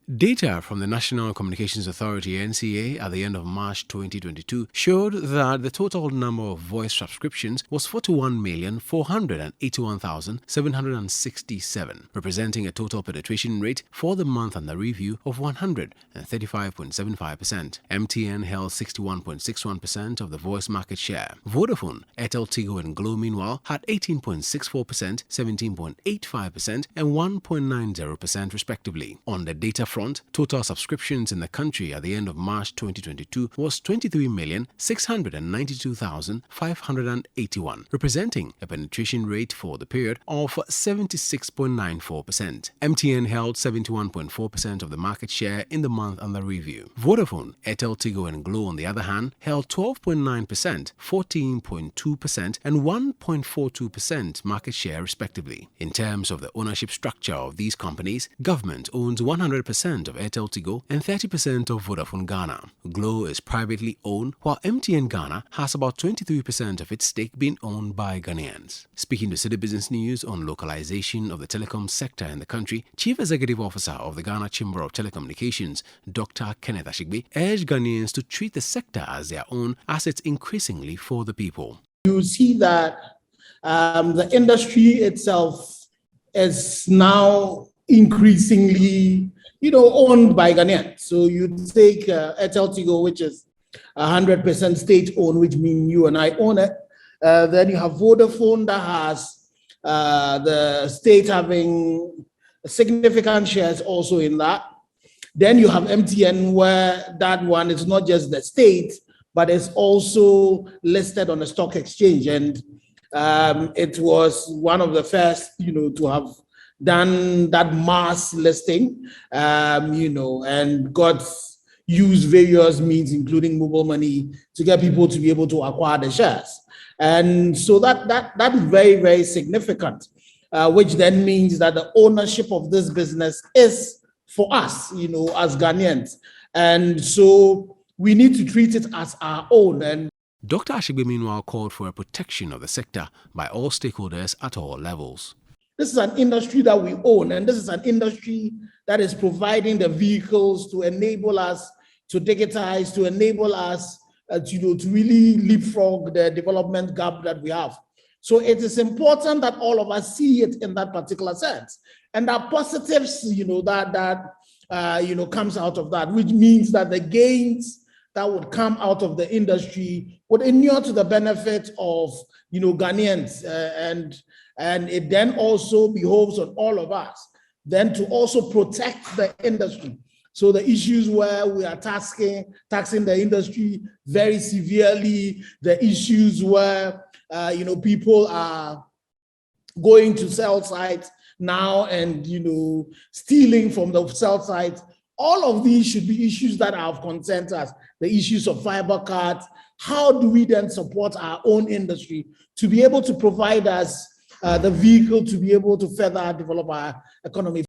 Data from the National Communications Authority (NCA) at the end of March 2022 showed that the total number of voice subscriptions was 41,481,767, representing a total penetration rate for the month under review of 135.75%. MTN held 61.61% of the voice market share. Vodafone, Airtel, Tigo and Glo meanwhile had 18.64%, 17.85% and 1.90% respectively. On the data front, total subscriptions in the country at the end of March 2022 was 23,692,581, representing a penetration rate for the period of 76.94%. MTN held 71.4% of the market share in the month under review. Vodafone, Airtel, Tigo and Glo, on the other hand, held 12.9%, 14.2% and 1.42% market share respectively. In terms of the ownership structure of these companies, government owns 100% of Airtel Tigo and 30% of Vodafone Ghana. Glo is privately owned, while MTN Ghana has about 23% of its stake being owned by Ghanaians. Speaking to City Business News on localization of the telecom sector in the country, Chief Executive Officer of the Ghana Chamber of Telecommunications, Dr. Kenneth Ashigbe, urged Ghanaians to treat the sector as their own, as it's increasingly for the people. You see that the industry itself is now increasingly owned by Ghanaians. So you take Airtel Tigo, which is 100% state-owned, which means you and I own it. Then you have Vodafone that has the state having significant shares also in that. Then you have MTN, where that one is not just the state, but it's also listed on the stock exchange. And it was one of the first, to have done that mass listing, and got used various means, including mobile money, to get people to be able to acquire the shares. And so that is very, very significant, which then means that the ownership of this business is for us, as Ghanaians. And so we need to treat it as our own. And Dr. Ashigbe meanwhile called for a protection of the sector by all stakeholders at all levels. This is an industry that we own, and this is an industry that is providing the vehicles to enable us to digitize, to enable us to really leapfrog the development gap that we have. So it is important that all of us see it in that particular sense, and that positives, that comes out of that, which means that the gains that would come out of the industry would inure to the benefit of Ghanaians, and it then also behoves on all of us then to also protect the industry. So the issues where we are taxing the industry very severely, the issues where people are going to cell sites now and stealing from the cell sites, all of these should be issues that are of concern to us. The issues of fiber cards. How do we then support our own industry to be able to provide us the vehicle to be able to further develop our economy?